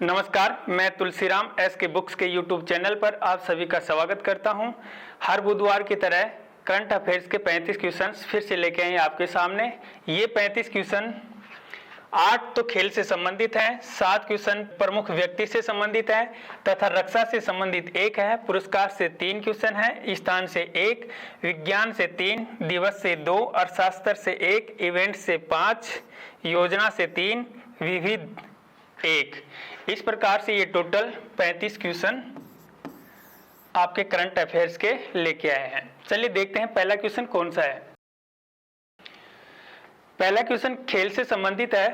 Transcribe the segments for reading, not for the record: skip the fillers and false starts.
नमस्कार, मैं तुलसीराम एस के बुक्स के यूट्यूब चैनल पर आप सभी का स्वागत करता हूं। हर बुधवार की तरह करंट अफेयर्स के 35 क्वेश्चंस फिर से लेके आए आपके सामने। ये 35 क्वेश्चन 8 तो खेल से संबंधित हैं, 7 क्वेश्चन प्रमुख व्यक्ति से संबंधित है तथा रक्षा से संबंधित 1 है, पुरस्कार से 3 क्वेश्चन है, स्थान से 1, विज्ञान से 3, दिवस से 2, अर्थशास्त्र से 1, इवेंट से 5, योजना से 3, विविध 1। इस प्रकार से ये टोटल 35 क्वेश्चन आपके करंट अफेयर्स के लेके आए हैं। चलिए देखते हैं पहला क्वेश्चन कौन सा है। पहला क्वेश्चन खेल से संबंधित है।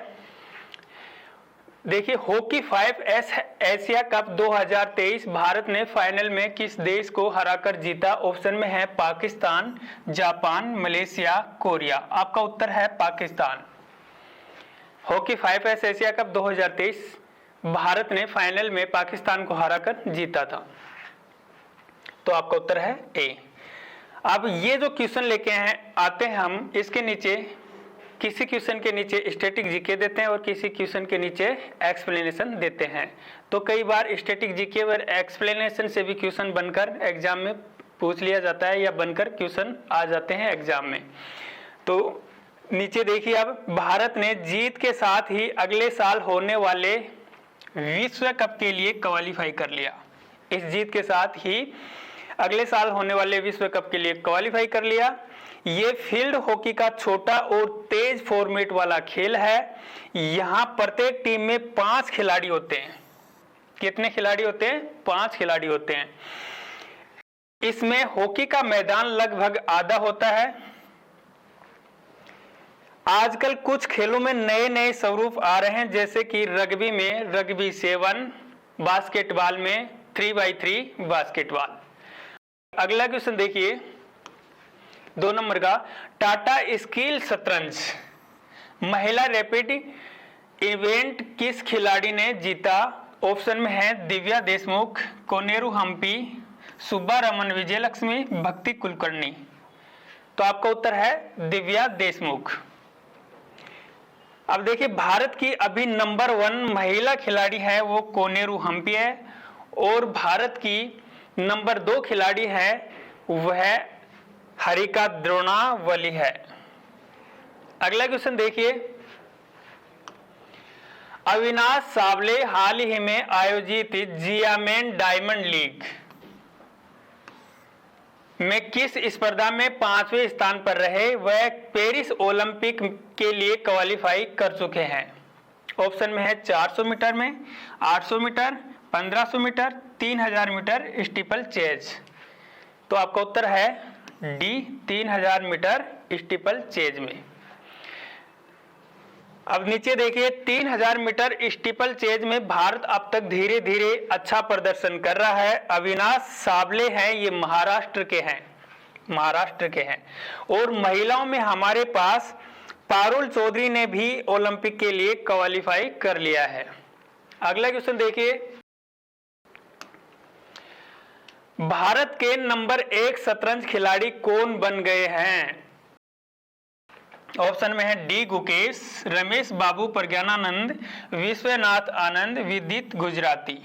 देखिए, hockey 5S Asia cup 2023 Bharat ने फाइनल में किस देश को हराकर जीता? ऑप्शन में है पाकिस्तान, जापान, मलेशिया, कोरिया। आपका उत्तर है Pakistan. Hockey 5S Asia cup 2023 Bharat ने फाइनल में पाकिस्तान को हराकर जीता था, तो आपका उत्तर है ए। अब ये जो क्वेश्चन लेके आते हैं हम, इसके नीचे किसी क्वेश्चन के नीचे स्टैटिक जीके देते हैं और किसी क्वेश्चन के नीचे एक्सप्लेनेशन देते हैं। तो कई बार स्टैटिक जीके और एक्सप्लेनेशन से भी क्वेश्चन बनकर एग्जाम में पूछ लिया जाता है या बनकर क्वेश्चन आ जाते हैं एग्जाम में। तो नीचे देखिए, अब भारत ने जीत के साथ ही अगले साल होने वाले विश्व कप के लिए क्वालिफाई कर लिया। इस जीत के साथ ही अगले साल होने वाले विश्व कप के लिए क्वालिफाई कर लिया। ये फील्ड हॉकी का छोटा और तेज फॉर्मेट वाला खेल है। यहाँ प्रत्येक टीम में 5 खिलाड़ी होते हैं। कितने खिलाड़ी होते हैं? 5 खिलाड़ी होते हैं। इसमें हॉकी का मैदान लगभग आधा होता है। आजकल कुछ खेलों में नए नए स्वरूप आ रहे हैं, जैसे कि रग्बी में रग्बी 7, बास्केटबॉल में 3x3 बास्केटबॉल। अगला क्वेश्चन देखिए, 2 नंबर का, टाटा स्किल शतरंज महिला रैपिड इवेंट किस खिलाड़ी ने जीता? ऑप्शन में है दिव्या देशमुख, कोनेरू हम्पी, सुब्बा रमन विजयलक्ष्मी, भक्ति कुलकर्णी। तो आपका उत्तर है दिव्या देशमुख। अब देखिए, भारत की अभी नंबर 1 महिला खिलाड़ी है वो कोनेरू हम्पी है और भारत की नंबर 2 खिलाड़ी है वह हरिका द्रोणावली है। अगला क्वेश्चन देखिए, अविनाश सावले हाल ही में आयोजित जियामेन डायमंड लीग में किस स्पर्धा में 5वें स्थान पर रहे? वह पेरिस ओलंपिक के लिए क्वालिफाई कर चुके हैं। ऑप्शन में है 400 मीटर में, 800 metre, 1500 metre, 3000 metre steeplechase. तो आपका उत्तर है डी, 3000 मीटर स्टीपल चेज में। अब नीचे देखिए, 3000 मीटर स्टीपल चेज में भारत अब तक धीरे धीरे अच्छा प्रदर्शन कर रहा है। अविनाश सावले हैं, ये महाराष्ट्र के हैं। और महिलाओं में हमारे पास पारुल चौधरी ने भी ओलंपिक के लिए क्वालिफाई कर लिया है। अगला क्वेश्चन देखिए, भारत के नंबर 1 शतरंज खिलाड़ी कौन बन गए हैं? ऑप्शन में है डी गुकेश, रमेश बाबू प्रज्ञानानंद, विश्वनाथ आनंद, विदित गुजराती।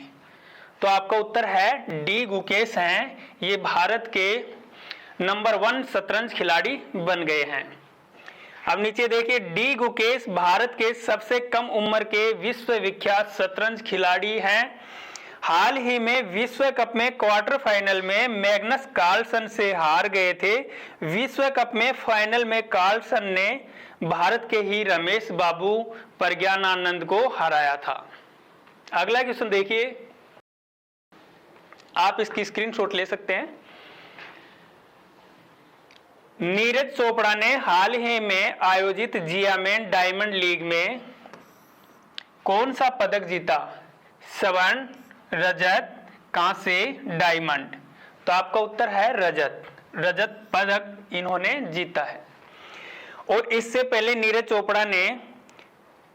तो आपका उत्तर है डी गुकेश हैं, ये भारत के नंबर 1 शतरंज खिलाड़ी बन गए हैं। अब नीचे देखिए, डी गुकेश भारत के सबसे कम उम्र के विश्व विख्यात शतरंज खिलाड़ी हैं। हाल ही में विश्व कप में क्वार्टर फाइनल में मैग्नस कार्लसन से हार गए थे। विश्व कप में फाइनल में कार्लसन ने भारत के ही रमेश बाबू प्रज्ञानानंद को हराया था। अगला क्वेश्चन देखिए, आप इसकी स्क्रीनशॉट ले सकते हैं। नीरज चोपड़ा ने हाल ही में आयोजित जियामेन डायमंड लीग में कौन सा पदक जीता? स्वर्ण, रजत, कांसे, डायमंड। तो आपका उत्तर है रजत पदक इन्होंने जीता है। और इससे पहले नीरज चोपड़ा ने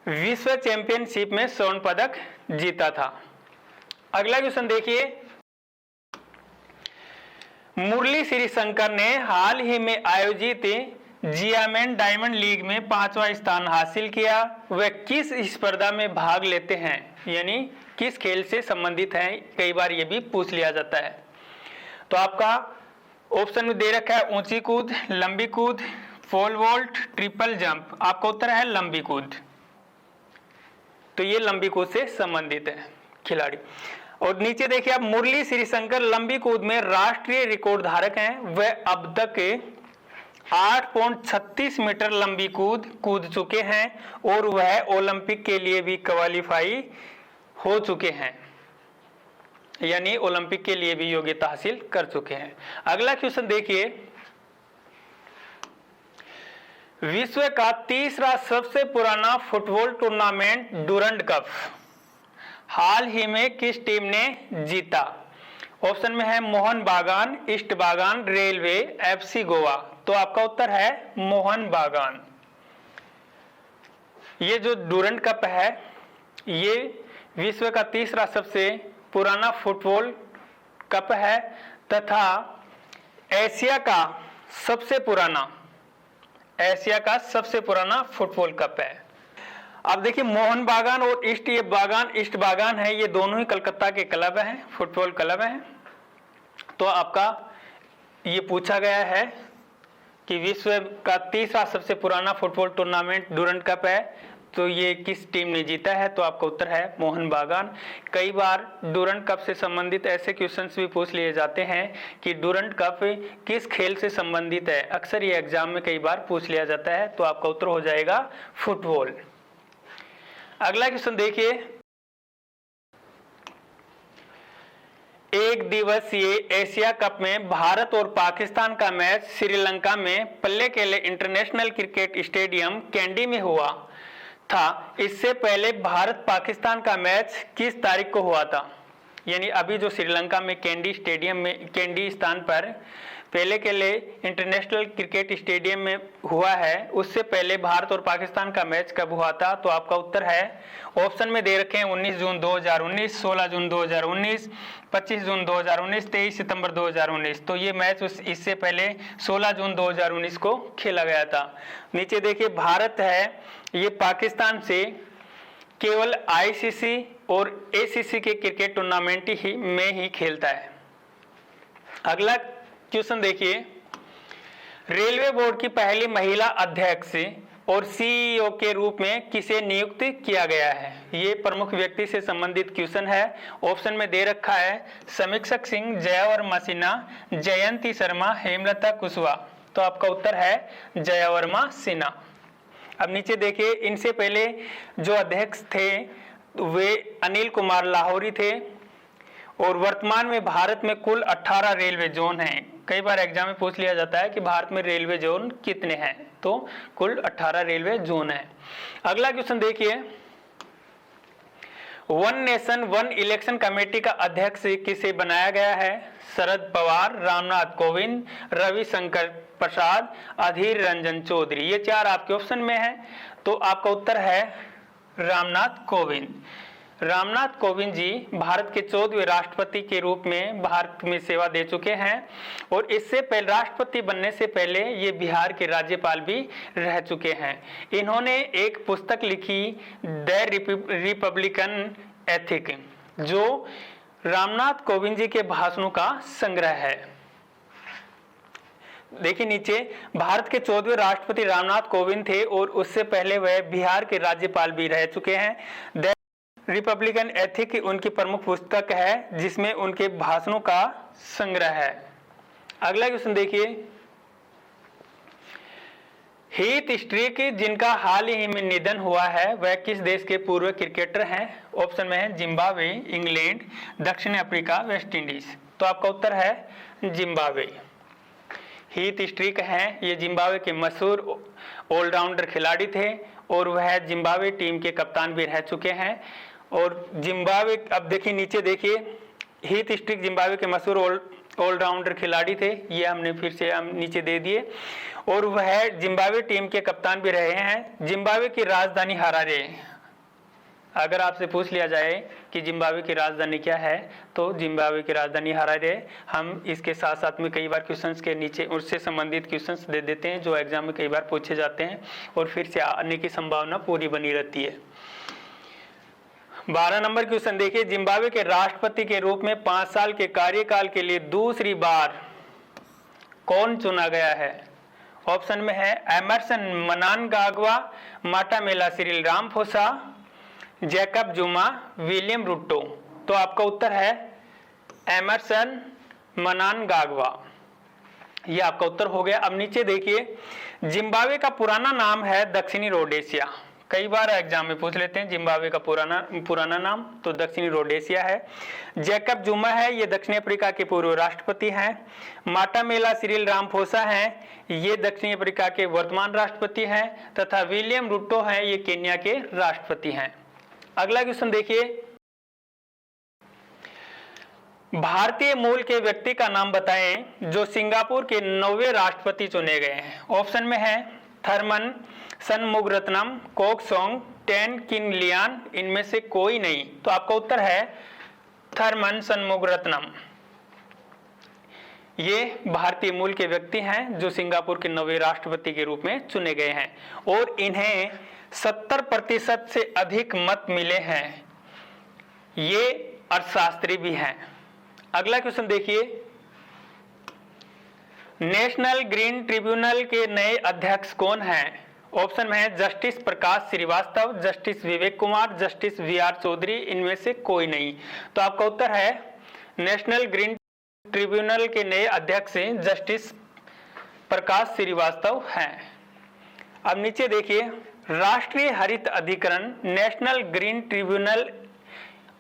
विश्व चैंपियनशिप में स्वर्ण पदक जीता था। अगला क्वेश्चन देखिए, मुरली श्रीशंकर ने हाल ही में आयोजित जियामैन डायमंड लीग में 5वां स्थान हासिल किया, वह किस स्पर्धा में भाग लेते हैं, यानी किस खेल से संबंधित हैं, कई बार ये भी पूछ लिया जाता है। तो आपका ऑप्शन में दे रखा है ऊंची कूद, लंबी कूद, पोल वॉल्ट, ट्रिपल जंप। आपका उत्तर है लंबी कूद। तो ये लंबी कूद से संबंधित है खिलाड़ी। और नीचे देखिए आप, मुरली श्रीशंकर लंबी कूद में राष्ट्रीय रिकॉर्ड धारक हैं। वह अब तक 8.36 मीटर लंबी कूद चुके हैं और वह ओलंपिक के लिए भी क्वालिफाई हो चुके हैं, यानी ओलंपिक के लिए भी योग्यता हासिल कर चुके हैं। अगला क्वेश्चन देखिए, विश्व का तीसरा सबसे पुराना फुटबॉल टूर्नामेंट डुरंड कप हाल ही में किस टीम ने जीता? ऑप्शन में है मोहन बागान, ईस्ट बागान, रेलवे, एफसी गोवा। तो आपका उत्तर है मोहन बागान। ये जो डुरंड कप है, ये विश्व का तीसरा सबसे पुराना फुटबॉल कप है तथा एशिया का सबसे पुराना फुटबॉल कप है। अब देखिए, मोहन बागान और ईस्ट बागान है, ये दोनों ही कलकत्ता के क्लब हैं, फुटबॉल क्लब हैं। तो आपका ये पूछा गया है कि विश्व का तीसरा सबसे पुराना फुटबॉल टूर्नामेंट डुरंड कप है, तो ये किस टीम ने जीता है? तो आपका उत्तर है मोहन बागान। कई बार डुरंड कप से संबंधित ऐसे क्वेश्चंस भी पूछ लिए जाते हैं कि डुरंड कप किस खेल से संबंधित है। अक्सर ये एग्जाम में कई बार पूछ लिया जाता है। तो आपका उत्तर हो जाएगा फुटबॉल। अगला क्वेश्चन देखिए, एक दिवसीय एशिया कप में भारत और पाकिस्तान का मैच श्रीलंका में Pallekele international cricket stadium candy में हुआ था। इससे पहले भारत पाकिस्तान का मैच किस तारीख को हुआ था? यानी अभी जो श्रीलंका में कैंडी स्थान पर पल्लेकेले इंटरनेशनल क्रिकेट स्टेडियम में हुआ है, उससे पहले भारत और पाकिस्तान का मैच कब हुआ था? तो आपका उत्तर है, ऑप्शन में दे रखे हैं 19 जून 2019, 16 जून 2019, 25 जून 2019, 23 सितंबर 2019। तो ये मैच इससे पहले 16 जून 2019 को खेला गया था। नीचे देखिए, भारत है ये पाकिस्तान से केवल आईसीसी और एसीसी के क्रिकेट टूर्नामेंट में ही खेलता है। अगला क्वेश्चन देखिए, रेलवे बोर्ड की पहली महिला अध्यक्ष और सीईओ के रूप में किसे नियुक्त किया गया है? ये प्रमुख व्यक्ति से संबंधित क्वेश्चन है। ऑप्शन में दे रखा है समीक्षक सिंह, जयावर्मा सिन्हा, जयंती शर्मा, हेमलता कुशवाहा। तो आपका उत्तर है जयावर्मा सिन्हा। अब नीचे देखिए, इनसे पहले जो अध्यक्ष थे वे अनिल कुमार लाहौरी थे और वर्तमान में भारत में कुल 18 रेलवे जोन हैं। कई बार एग्जाम में पूछ लिया जाता है कि भारत में रेलवे जोन कितने हैं, तो कुल 18 रेलवे जोन हैं। अगला क्वेश्चन देखिए, one nation one election committee का अध्यक्ष किसे बनाया गया है? शरद पवार, रामनाथ कोविंद, रविशंकर प्रसाद, अधीर रंजन चौधरी। ये चार आपके ऑप्शन में है। तो आपका उत्तर है रामनाथ कोविंद। रामनाथ कोविंद जी भारत के 14वें राष्ट्रपति के रूप में भारत में सेवा दे चुके हैं और इससे पहले राष्ट्रपति बनने से पहले ये बिहार के राज्यपाल भी रह चुके हैं। इन्होंने एक पुस्तक लिखी द रिपब्लिकन एथिक, जो रामनाथ कोविंद जी के भाषणों का संग्रह है। देखिए नीचे, भारत के 14वें राष्ट्रपति रामनाथ कोविंद थे और उससे पहले वह बिहार के राज्यपाल भी रह चुके हैं। द रिपब्लिकन एथिक उनकी प्रमुख पुस्तक है जिसमें उनके भाषणों का संग्रह है। अगला क्वेश्चन देखिए, हीथ स्ट्रीक जिनका हाल ही में निधन हुआ है वह किस देश के पूर्व क्रिकेटर हैं? ऑप्शन में है जिम्बाब्वे, इंग्लैंड, दक्षिण अफ्रीका, वेस्ट इंडीज। तो आपका उत्तर है जिम्बाब्वे। हीथ स्ट्रीक हैं ये जिम्बाब्वे के मशहूर ऑलराउंडर खिलाड़ी थे और वह जिम्बाब्वे टीम के कप्तान भी रह चुके हैं। और जिम्बाब्वे, अब देखिए नीचे देखिए, हीथ स्ट्रीक जिम्बाब्वे के मशहूर ऑलराउंडर खिलाड़ी थे, ये हमने फिर से हम नीचे दे दिए। और वह जिम्बाब्वे टीम के कप्तान भी रहे हैं। जिम्बाब्वे की राजधानी हरारे अगर आपसे पूछ लिया जाए कि जिम्बाब्वे की राजधानी क्या है, तो जिम्बाब्वे की राजधानी हरारे। हम इसके साथ साथ में कई बार क्वेश्चंस के नीचे उससे संबंधित क्वेश्चंस दे देते हैं जो एग्जाम में कई बार पूछे जाते हैं और फिर से आने की संभावना पूरी बनी रहती है। 12 नंबर क्वेश्चन देखिए, जिम्बाब्वे के राष्ट्रपति के रूप में 5 साल के कार्यकाल के लिए दूसरी बार कौन चुना गया है? ऑप्शन में है Emmerson Mnangagwa, Matamela Cyril Ramaphosa, Jacob Zuma, William Ruto. तो आपका उत्तर है एमरसन मनांगाग्वा, ये आपका उत्तर हो गया। अब नीचे देखिए, जिम्बाब्वे का पुराना नाम है दक्षिणी रोडेशिया। कई बार एग्जाम में पूछ लेते हैं जिम्बाब्वे का पुराना नाम, तो दक्षिणी रोडेशिया है। जैकब जुमा है, ये दक्षिण अफ्रीका के पूर्व राष्ट्रपति हैं। माटामेला सिरिल रामफोसा हैं, ये दक्षिण अफ्रीका के वर्तमान राष्ट्रपति हैं, तथा विलियम रुट्टो हैं, ये केन्या के राष्ट्रपति हैं। अगला क्वेश्चन देखिए, भारतीय मूल के व्यक्ति का नाम बताएं जो सिंगापुर के 9वें राष्ट्रपति चुने गए हैं। ऑप्शन में है थर्मन सनमुगरत्नम, कोक सोंग, टेन किन लियान, इनमें से कोई नहीं। तो आपका उत्तर है थर्मन सनमुगरत्नम। ये भारतीय मूल के व्यक्ति हैं जो सिंगापुर के 9वें राष्ट्रपति के रूप में चुने गए हैं और इन्हें 70% से अधिक मत मिले हैं। ये अर्थशास्त्री भी हैं। अगला क्वेश्चन देखिए, नेशनल ग्रीन ट्रिब्यूनल के नए अध्यक्ष कौन हैं? ऑप्शन में है जस्टिस प्रकाश Srivastava, justice Vivek Kumar, justice VR. Chaudhary, इनमें से कोई नहीं। तो आपका उत्तर है नेशनल ग्रीन ट्रिब्यूनल के नए अध्यक्ष जस्टिस प्रकाश श्रीवास्तव हैं। अब नीचे देखिए, राष्ट्रीय हरित अधिकरण, नेशनल ग्रीन ट्रिब्यूनल,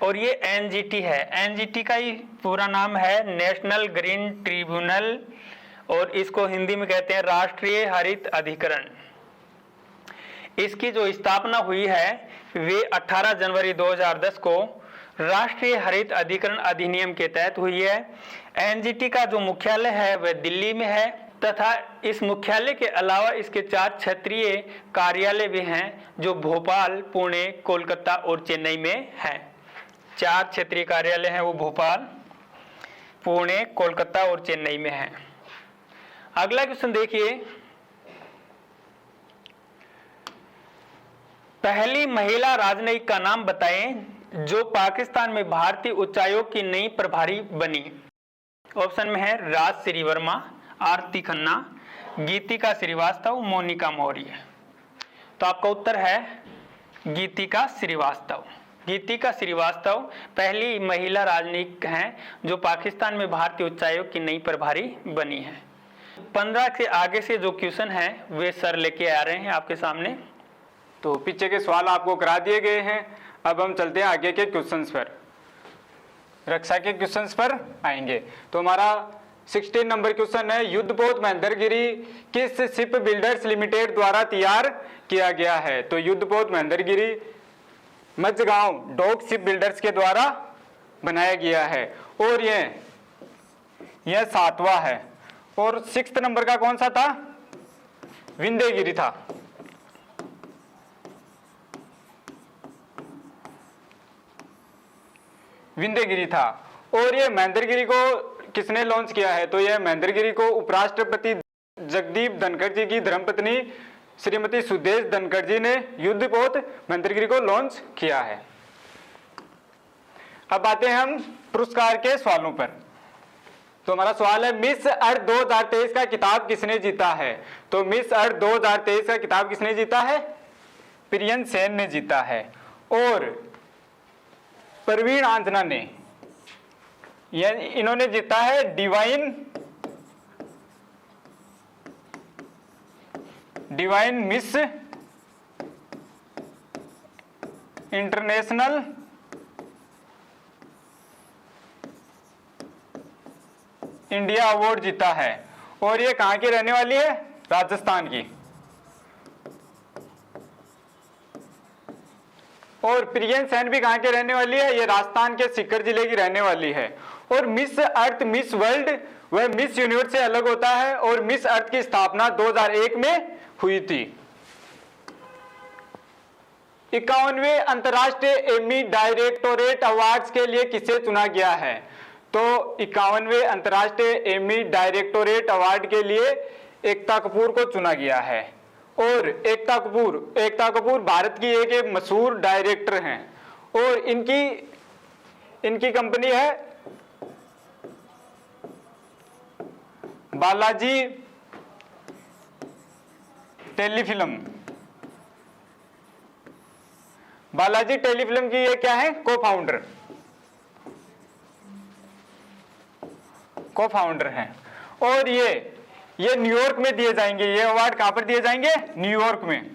और ये एनजीटी है। एनजीटी का ही पूरा नाम है नेशनल ग्रीन ट्रिब्यूनल और इसको हिंदी में कहते हैं राष्ट्रीय हरित अधिकरण। इसकी जो स्थापना हुई है वे 18 जनवरी 2010 को राष्ट्रीय हरित अधिकरण अधिनियम के तहत हुई है। एनजीटी का जो मुख्यालय है वह दिल्ली में है तथा इस मुख्यालय के अलावा इसके 4 क्षेत्रीय कार्यालय भी हैं जो भोपाल, पुणे, कोलकाता और चेन्नई में हैं। 4 क्षेत्रीय कार्यालय हैं वो भोपाल, पुणे, कोलकाता और चेन्नई में हैं। अगला क्वेश्चन देखिए, पहली महिला राजनयिक का नाम बताएं जो पाकिस्तान में भारतीय उच्चायोग की नई प्रभारी बनी। ऑप्शन में है राज श्रीवर्मा, आरती खन्ना, गीतिका श्रीवास्तव, मोनिका मौर्य। तो आपका उत्तर है गीतिका श्रीवास्तव। गीतिका श्रीवास्तव पहली महिला राजनयिक हैं जो पाकिस्तान में भारतीय उच्चायोग की नई प्रभारी बनी है। 15 के आगे से जो क्वेश्चन है वे सर लेके आ रहे हैं आपके सामने। तो पीछे के सवाल आपको करा दिए गए हैं। अब हम चलते हैं आगे के क्वेश्चंस पर, रक्षा के क्वेश्चंस पर आएंगे। तो हमारा 16 नंबर क्वेश्चन है, युद्धपोत महेंद्रगिरी किस शिप बिल्डर्स लिमिटेड द्वारा तैयार किया गया है? तो युद्धपोत Mahendragiri Mazagon dock ship builders के द्वारा बनाया गया है और यह 7वां है। और 6 नंबर का कौन सा था? विंध्यगिरी था। विंध्यगिरी था। और ये महेंद्रगिरी को किसने लॉन्च किया है? तो यह महेंद्रगिरी को उपराष्ट्रपति जगदीप धनखड़ जी की धर्मपत्नी श्रीमती सुदेश धनखड़ जी ने युद्धपोत महेंद्रगिरी को लॉन्च किया है। अब आते हैं हम पुरस्कार के सवालों पर। तो हमारा सवाल है, मिस अर्थ 2023 का किताब किसने जीता है? तो मिस अर्थ 2023 का किताब किसने जीता है? प्रियन सेन ने जीता है। और प्रवीण आंजना ने, इन्होंने जीता है divine miss international India award जीता है। और ये कहां की रहने वाली है? राजस्थान की। और प्रियन सेन भी कहां के रहने वाली है? ये राजस्थान के सीकर जिले की रहने वाली है। और मिस अर्थ मिस वर्ल्ड वह मिस यूनिवर्स से अलग होता है और मिस अर्थ की स्थापना 2001 में हुई थी। 51वें अंतर्राष्ट्रीय एमी डायरेक्टोरेट अवार्ड्स के लिए किसे चुना गया है? तो 51वें अंतर्राष्ट्रीय एमी डायरेक्टोरेट अवार्ड के लिए एकता कपूर को चुना गया है। और एकता कपूर भारत की एक मशहूर डायरेक्टर हैं और इनकी कंपनी है बालाजी टेलीफिल्म। बालाजी टेलीफिल्म की ये क्या है? को-फाउंडर हैं। और ये न्यूयॉर्क में दिए जाएंगे। ये अवार्ड कहां पर दिए जाएंगे? न्यूयॉर्क में।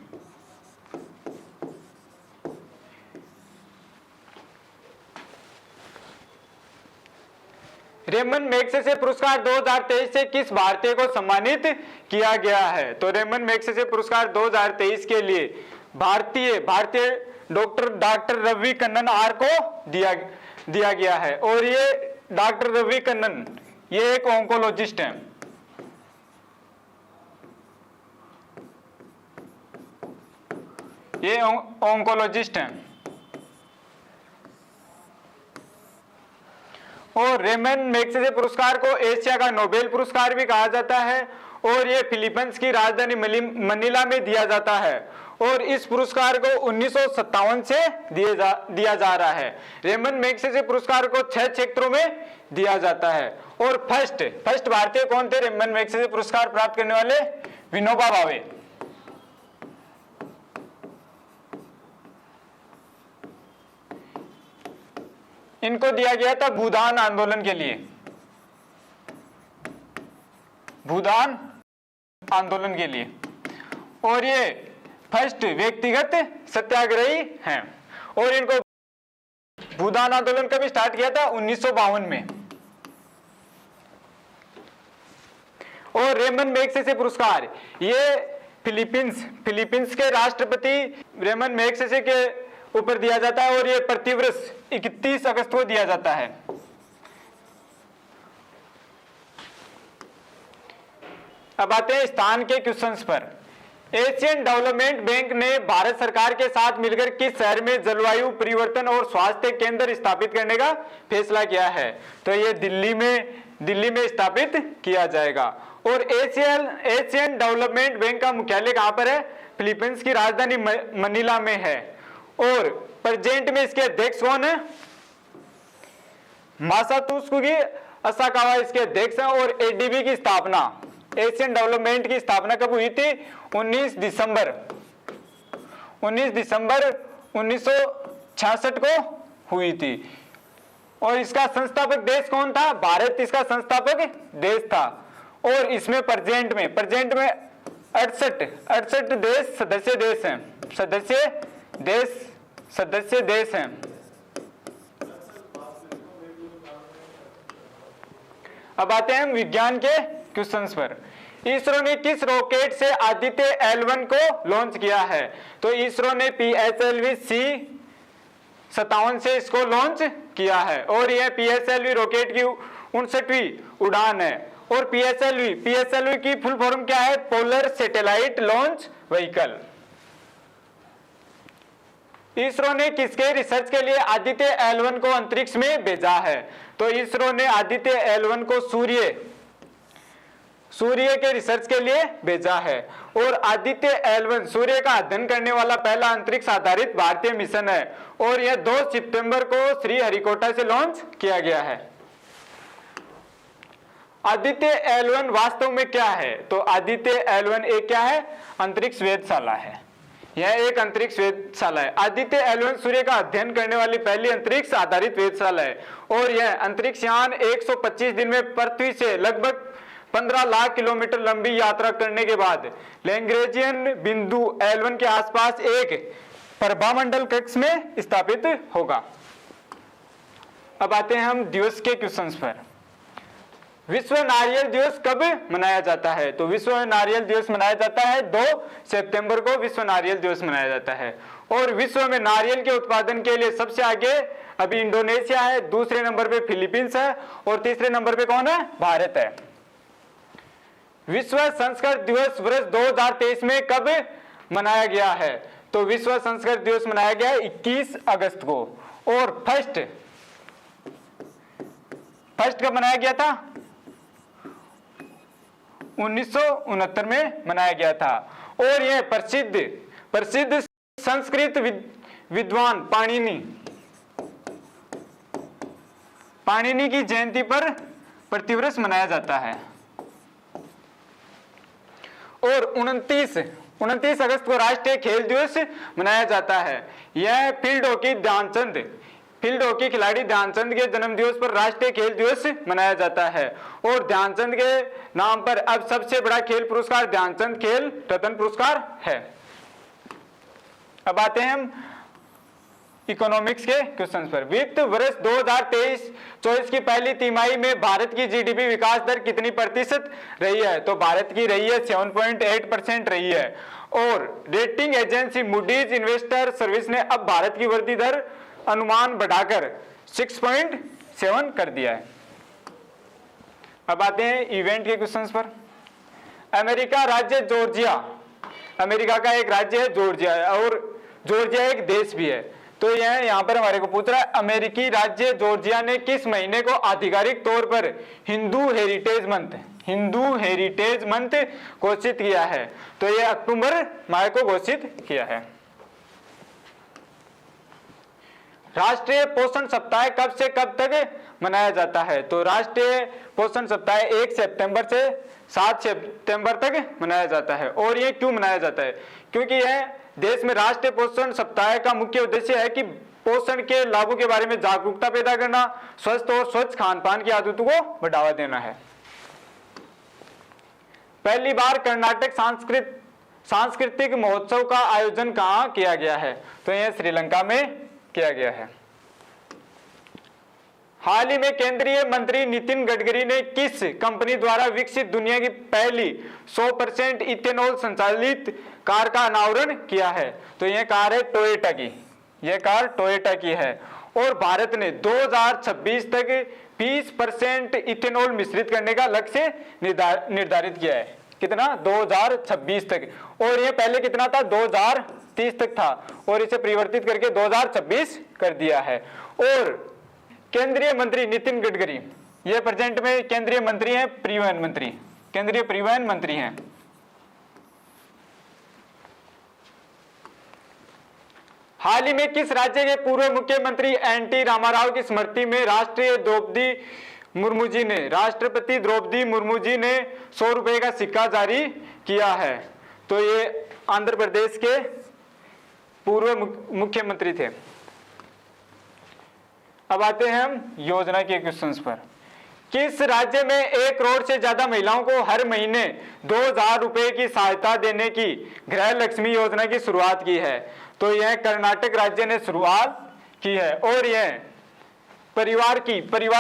रेमन मैग्सेसे पुरस्कार 2023 से किस भारतीय को सम्मानित किया गया है? तो रेमन मैग्सेसे पुरस्कार 2023 के लिए भारतीय डॉक्टर रवि कन्नन आर को दिया गया है। और ये डॉक्टर रवि कन्नन ये एक ऑन्कोलॉजिस्ट हैं। ये ऑन्कोलॉजिस्ट हैं। और रेमन मैग्सेसे पुरस्कार को एशिया का नोबेल पुरस्कार भी कहा जाता है और ये फिलीपींस की राजधानी मनीला में दिया जाता है। और इस पुरस्कार को 1957 से दिया जा रहा है। रेमन मैग्सेसे पुरस्कार को 6 क्षेत्रों में दिया जाता है। और फर्स्ट भारतीय कौन थे रेमन मैग्सेसे पुरस्कार प्राप्त करने वाले? विनोबा भावे। इनको दिया गया था भूदान आंदोलन के लिए, भूदान आंदोलन के लिए। और ये फर्स्ट व्यक्तिगत सत्याग्रही हैं। और इनको भूदान आंदोलन कभी स्टार्ट किया था? 1952 में। और रेमन मैग्सेसे पुरस्कार ये फिलीपींस के राष्ट्रपति रेमन मैग्सेसे के ऊपर दिया जाता है और ये प्रतिवर्ष 31 अगस्त को दिया जाता है। अब आते हैं स्थान के क्वेश्चंस पर। एशियन डेवलपमेंट बैंक ने भारत सरकार के साथ मिलकर किस शहर में जलवायु परिवर्तन और स्वास्थ्य केंद्र स्थापित करने का फैसला किया है? तो ये दिल्ली में स्थापित किया जाएगा। और एशियन डेवलपमेंट बैंक का मुख्यालय कहां पर है? फिलीपींस की राजधानी मनीला में है। और प्रेजेंट में इसके अध्यक्ष कौन है? मासाचुसेट्स असाकावा इसके अध्यक्ष हैं। और एडीबी की स्थापना, एशियन डेवलपमेंट की स्थापना कब हुई थी? 19 दिसंबर 1966 को हुई थी। और इसका संस्थापक देश कौन था? भारत इसका संस्थापक देश था। और इसमें प्रेजेंट में 68 देश सदस्य देश हैं। अब आते हैं हम विज्ञान के क्वेश्चंस पर। इसरो ने किस रॉकेट से आदित्य L1 को लॉन्च किया है? तो इसरो ने PSLV-C57 से इसको लॉन्च किया है। और यह PSLV रॉकेट की 59वीं उड़ान है। और PSLV की फुल फॉर्म क्या है? Polar satellite launch vehicle. ISRO ने किसके रिसर्च के लिए आदित्य L1 को अंतरिक्ष में भेजा है? तो इसरो ने आदित्य L1 को सूर्य के रिसर्च के लिए भेजा है। और आदित्य L1 सूर्य का अध्ययन करने वाला पहला अंतरिक्ष आधारित भारतीय मिशन है। और यह 2 सितंबर को श्रीहरिकोटा से लॉन्च किया गया है। आदित्य L1 वास्तव में क्या है? तो आदित्य L1 एक क्या है? अंतरिक्ष वेधशाला है। यह एक अंतरिक्ष वेधशाला है। आदित्य L1 सूर्य का अध्ययन करने वाली पहली अंतरिक्ष आधारित वेधशाला है। और यह अंतरिक्ष यान 125 दिन में पृथ्वी से लगभग 15 लाख किलोमीटर लंबी यात्रा करने के बाद लैग्रेंजियन बिंदु L1 के आसपास एक प्रभामंडल कक्ष में स्थापित होगा। अब आते हैं हम दिवस के क्वेश्चंस पर। विश्व नारियल दिवस कब मनाया जाता है? तो विश्व नारियल दिवस मनाया जाता है 2 सितंबर को विश्व नारियल दिवस मनाया जाता है। और विश्व में नारियल के उत्पादन के लिए सबसे आगे अभी इंडोनेशिया है, दूसरे नंबर पे फिलीपींस है और तीसरे नंबर पे कौन है? भारत है। विश्व संस्कृत दिवस वर्ष 2023 में कब मनाया गया है? तो विश्व संस्कृत दिवस मनाया गया 21 अगस्त को। और फर्स्ट कब मनाया गया था? 1969 में मनाया गया था। और यह प्रसिद्ध संस्कृत विद्वान पाणिनि की जयंती पर प्रतिवर्ष मनाया जाता है। और 29 अगस्त को राष्ट्रीय खेल दिवस मनाया जाता है। यह फील्ड हॉकी खिलाड़ी ध्यानचंद के जन्म दिवस पर राष्ट्रीय खेल दिवस मनाया जाता है। और ध्यानचंद के नाम पर अब सबसे बड़ा खेल पुरस्कार ध्यानचंद खेल रत्न पुरस्कार है। अब आते हैं हम इकोनॉमिक्स के क्वेश्चंस पर। वित्त वर्ष 2023-24 की पहली तिमाही में भारत की जीडीपी विकास दर कितनी प्रतिशत रही है? तो भारत की रही है 7.8% रही है। और rating agency Moody's investor service ने अब भारत की वृद्धि दर अनुमान बढ़ाकर 6.7 कर दिया है। अब आते हैं इवेंट के क्वेश्चंस पर। अमेरिका का एक राज्य है जॉर्जिया, और जॉर्जिया एक देश भी है। तो यह यहाँ पर हमारे को पूछ रहा है, अमेरिकी राज्य जॉर्जिया ने किस महीने को आधिकारिक तौर पर हिंदू हेरिटेज मंथ घोषित किया है? तो यह अक्टूबर माह को घोषित किया है। राष्ट्रीय पोषण सप्ताह कब से कब तक मनाया जाता है? तो राष्ट्रीय पोषण सप्ताह 1 सितंबर से 7 सितंबर तक मनाया जाता है। और ये क्यों मनाया जाता है? क्योंकि यह देश में राष्ट्रीय पोषण सप्ताह का मुख्य उद्देश्य है कि पोषण के लाभों के बारे में जागरूकता पैदा करना, स्वस्थ और स्वच्छ खान पान की आदतों को बढ़ावा देना है। पहली बार कर्नाटक सांस्कृतिक महोत्सव का आयोजन कहाँ किया गया है? तो यह श्रीलंका में किया गया है। हाल ही में केंद्रीय मंत्री नितिन गडकरी ने किस कंपनी द्वारा विकसित दुनिया की पहली 100% इथेनॉल संचालित कार का अनावरण किया है? तो यह कार है टोयोटा की। यह कार टोयोटा की है। और भारत ने 2026 तक 20% इथेनॉल मिश्रित करने का लक्ष्य निर्धारित किया है। कितना? 2026 तक। और यह पहले कितना था? 2030 तक था, और इसे परिवर्तित करके 2026 कर दिया है। और केंद्रीय मंत्री नितिन गडकरी, ये प्रेजेंट में केंद्रीय मंत्री हैं, केंद्रीय परिवहन मंत्री हैं। हाल ही में किस राज्य के पूर्व मुख्यमंत्री एनटी रामाराव की स्मृति में राष्ट्रपति द्रौपदी मुर्मू जी ने 100 रुपए का सिक्का जारी किया है? तो ये आंध्र प्रदेश के पूर्व मुख्यमंत्री थे। अब आते हैं हम योजना के क्वेश्चंस पर। किस राज्य में 1 करोड़ से ज्यादा महिलाओं को हर महीने 2000 रुपए की सहायता देने की गृह लक्ष्मी योजना की शुरुआत की है? तो यह कर्नाटक राज्य ने शुरुआत की है। और यह परिवार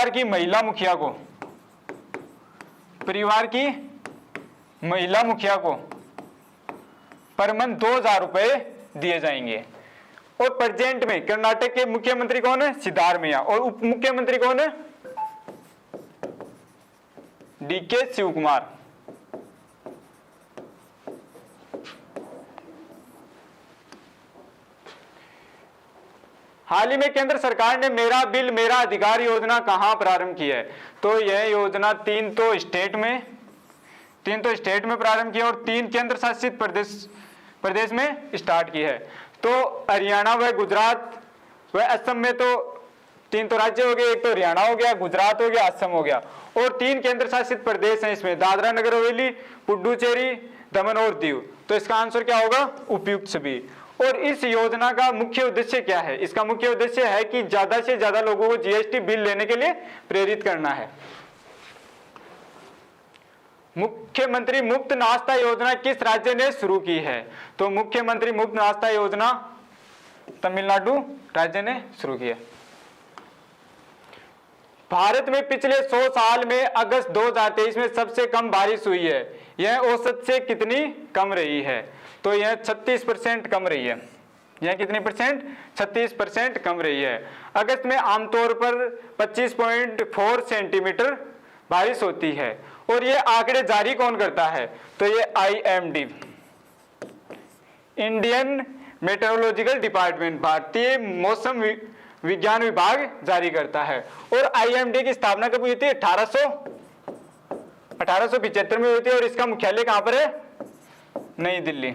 की महिला मुखिया को पर मंथ 2000 रुपए दिए जाएंगे। और प्रेजेंट में कर्नाटक के मुख्यमंत्री कौन है? सिद्धारमैया। और उप मुख्यमंत्री कौन है? डीके शिवकुमार। हाल ही में केंद्र सरकार ने मेरा बिल मेरा अधिकार योजना कहां प्रारंभ की है? तो यह योजना तीन तो स्टेट में प्रारंभ की है, और 3 केंद्र शासित प्रदेश में स्टार्ट की है। तो हरियाणा व गुजरात व असम में तो 3 तो राज्य हो गए, एक तो हरियाणा हो गया, गुजरात हो गया, असम हो गया। और 3 केंद्र शासित प्रदेश हैं इसमें, दादरा नगर हवेली, पुडुचेरी, दमन और दीव। तो इसका आंसर क्या होगा? उपयुक्त सभी। और इस योजना का मुख्य उद्देश्य क्या है? इसका मुख्य उद्देश्य है कि ज्यादा से ज्यादा लोगों को जीएसटी बिल लेने के लिए प्रेरित करना है। मुख्यमंत्री मुफ्त नाश्ता योजना किस राज्य ने शुरू की है? तो मुख्यमंत्री मुफ्त नाश्ता योजना तमिलनाडु राज्य ने शुरू की है। भारत में पिछले 100 साल में अगस्त 2023 में सबसे कम बारिश हुई है। यह औसत से कितनी कम रही है? तो यह 36% कम रही है। यह कितनी परसेंट? 36% कम रही है। अगस्त में आमतौर पर 25.4 सेंटीमीटर बारिश होती है। और ये आंकड़े जारी कौन करता है? तो ये IMD, इंडियन मेट्रोलॉजिकल डिपार्टमेंट, भारतीय मौसम विज्ञान विभाग जारी करता है। और IMD की स्थापना कब हुई थी? 1875 में हुई थी। और इसका मुख्यालय कहां पर है? नई दिल्ली।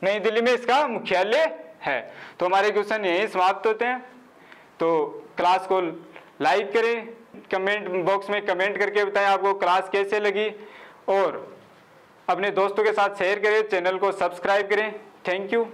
नई दिल्ली में इसका मुख्यालय है। तो हमारे क्वेश्चन यहीं समाप्त होते हैं। तो क्लास को लाइक करें, कमेंट बॉक्स में कमेंट करके बताएं आपको क्लास कैसे लगी, और अपने दोस्तों के साथ शेयर करें, चैनल को सब्सक्राइब करें। Thank you.